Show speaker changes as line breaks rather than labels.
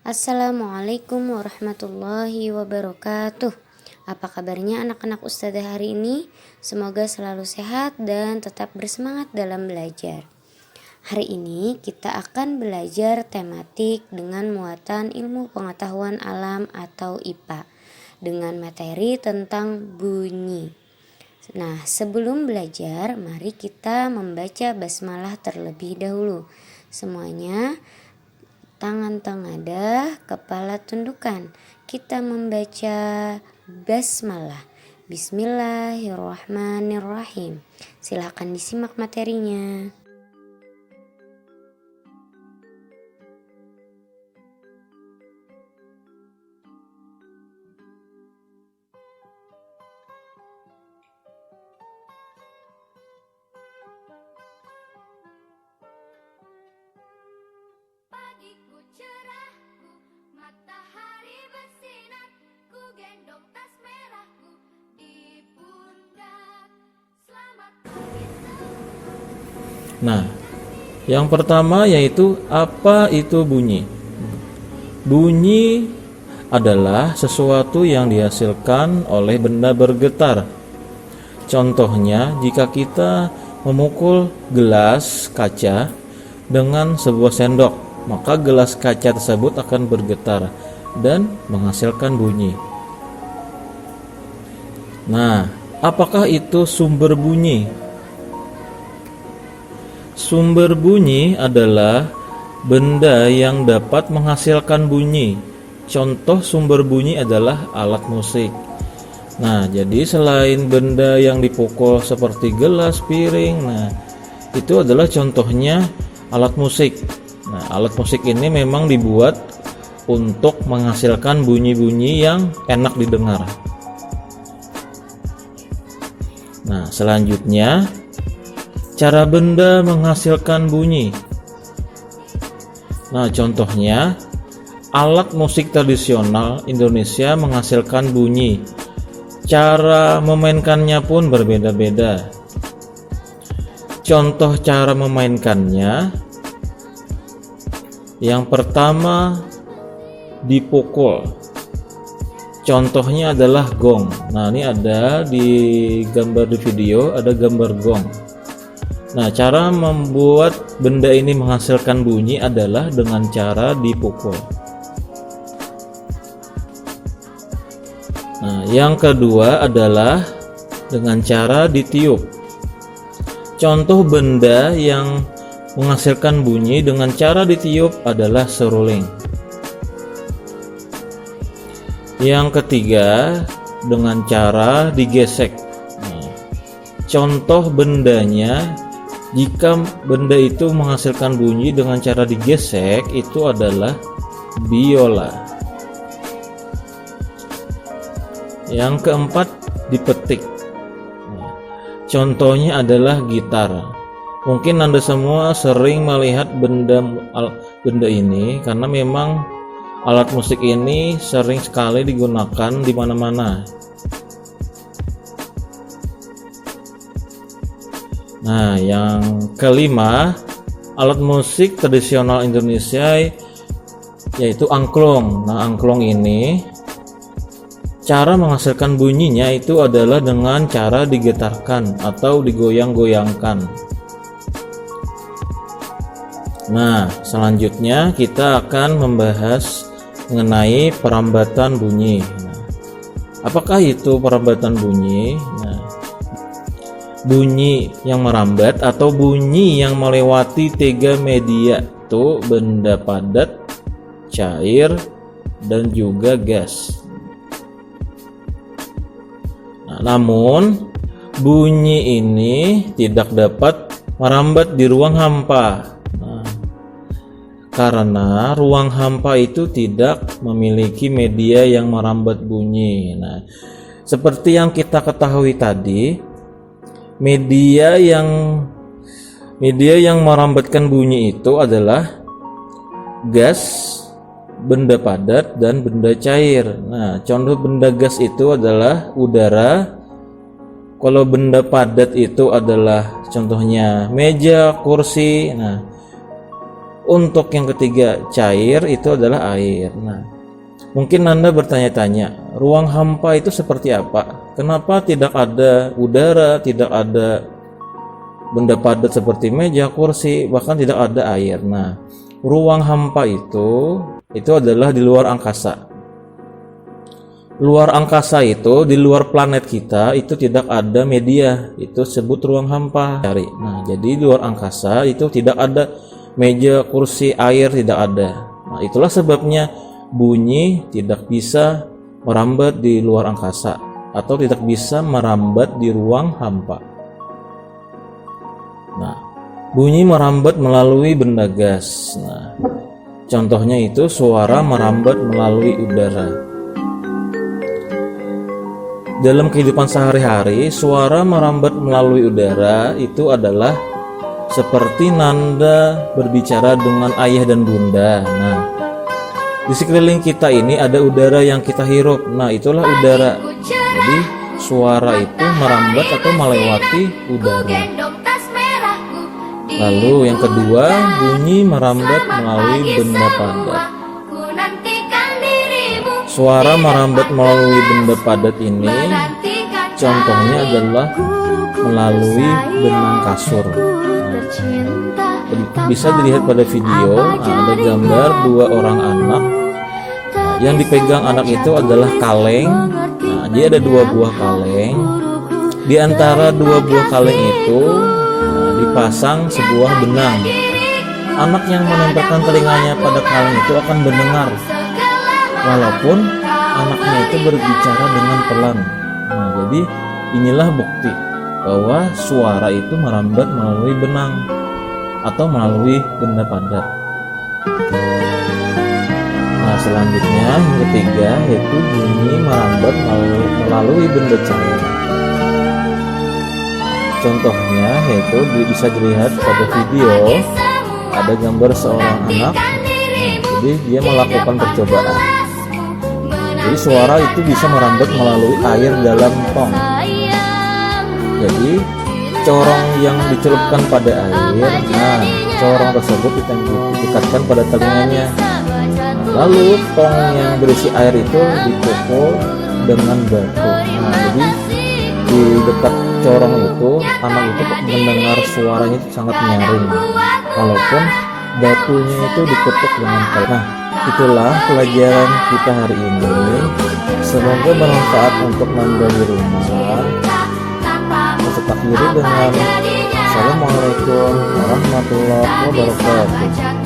Assalamualaikum warahmatullahi wabarakatuh. Apa kabarnya anak-anak Ustazah hari ini? Semoga selalu sehat dan tetap bersemangat dalam belajar. Hari ini kita akan belajar tematik dengan muatan ilmu pengetahuan alam atau IPA dengan materi tentang bunyi. Nah, sebelum belajar, mari kita membaca basmalah terlebih dahulu. Semuanya tangan tengadah, kepala tundukkan. Kita membaca basmalah. Bismillahirrahmanirrahim. Silakan disimak materinya.
Pagiku cerahku, matahari bersinar, ku gendong tas merahku di pundak. Selamat pagi semua.
Nah, yang pertama yaitu apa itu bunyi? Bunyi adalah sesuatu yang dihasilkan oleh benda bergetar. Contohnya, jika kita memukul gelas kaca dengan sebuah sendok, maka gelas kaca tersebut akan bergetar dan menghasilkan bunyi. Nah, apakah itu sumber bunyi? Sumber bunyi adalah benda yang dapat menghasilkan bunyi. Contoh sumber bunyi adalah alat musik. Nah, jadi selain benda yang dipukul seperti gelas, piring, nah itu adalah contohnya alat musik. Nah, alat musik ini memang dibuat untuk menghasilkan bunyi-bunyi yang enak didengar. Nah, selanjutnya cara benda menghasilkan bunyi. Nah, contohnya alat musik tradisional Indonesia menghasilkan bunyi. Cara memainkannya pun berbeda-beda. Contoh cara memainkannya, yang pertama dipukul. Contohnya adalah gong. Nah, ini ada di gambar di video, ada gambar gong. Nah, cara membuat benda ini menghasilkan bunyi adalah dengan cara dipukul. Nah, yang kedua adalah dengan cara ditiup. Contoh benda yang menghasilkan bunyi dengan cara ditiup adalah seruling. Yang ketiga dengan cara digesek. Nah, contoh bendanya, jika benda itu menghasilkan bunyi dengan cara digesek, itu adalah biola. Yang keempat dipetik. Nah, contohnya adalah gitar. Mungkin Anda semua sering melihat benda ini karena memang alat musik ini sering sekali digunakan di mana-mana. Nah, yang kelima, alat musik tradisional Indonesia yaitu angklung. Nah, angklung ini cara menghasilkan bunyinya itu adalah dengan cara digetarkan atau digoyang-goyangkan. Nah, selanjutnya kita akan membahas mengenai perambatan bunyi. Nah, apakah itu perambatan bunyi? Nah, bunyi yang merambat atau bunyi yang melewati tiga media itu benda padat, cair, dan juga gas. Nah, namun bunyi ini tidak dapat merambat di ruang hampa. Karena ruang hampa itu tidak memiliki media yang merambat bunyi. Nah, seperti yang kita ketahui tadi, media yang merambatkan bunyi itu adalah gas, benda padat, dan benda cair. Nah, contoh benda gas itu adalah udara. Kalau benda padat itu adalah contohnya meja, kursi. Nah, Untuk yang ketiga, cair itu adalah air. Nah, mungkin Anda bertanya-tanya, ruang hampa itu seperti apa? Kenapa tidak ada udara, tidak ada benda padat seperti meja, kursi, bahkan tidak ada air? Nah, ruang hampa itu adalah di luar angkasa. Luar angkasa itu, di luar planet kita, itu tidak ada media, itu sebut ruang hampa. Nah, jadi di luar angkasa itu tidak ada meja, kursi, air, tidak ada. Nah, itulah sebabnya bunyi tidak bisa merambat di luar angkasa atau tidak bisa merambat di ruang hampa. Nah, bunyi merambat melalui benda gas. Nah, contohnya itu suara merambat melalui udara. Dalam kehidupan sehari-hari, suara merambat melalui udara itu adalah seperti Nanda berbicara dengan ayah dan bunda. Nah, di sekeliling kita ini ada udara yang kita hirup. Nah, itulah udara. Jadi, suara itu merambat atau melewati udara. Lalu yang kedua, bunyi merambat melalui benda padat. Suara merambat melalui benda padat ini contohnya adalah melalui benang kasur. Bisa dilihat pada video, ada gambar dua orang anak. Yang dipegang anak itu adalah kaleng. Nah, dia ada dua buah kaleng. Di antara dua buah kaleng itu dipasang sebuah benang. Anak yang menempelkan telinganya pada kaleng itu akan mendengar, walaupun anaknya itu berbicara dengan pelan. Nah, jadi inilah bukti bahwa suara itu merambat melalui benang atau melalui benda padat. Nah, selanjutnya yang ketiga yaitu bunyi merambat melalui benda cair. Contohnya yaitu bisa dilihat pada video, ada gambar seorang anak. Jadi dia melakukan percobaan. Jadi suara itu bisa merambat melalui air dalam tong. Jadi corong yang dicelupkan pada air, nah corong tersebut diikatkan pada telinganya. Lalu tong yang berisi air itu dipukul dengan batu. Nah, jadi di dekat corong itu anak itu mendengar suaranya itu sangat nyaring, walaupun batunya itu diketuk dengan keras. Nah, itulah pelajaran kita hari ini. Semoga bermanfaat untuk Nanda di rumah. Saya akhiri dengan Assalamualaikum warahmatullahi wabarakatuh.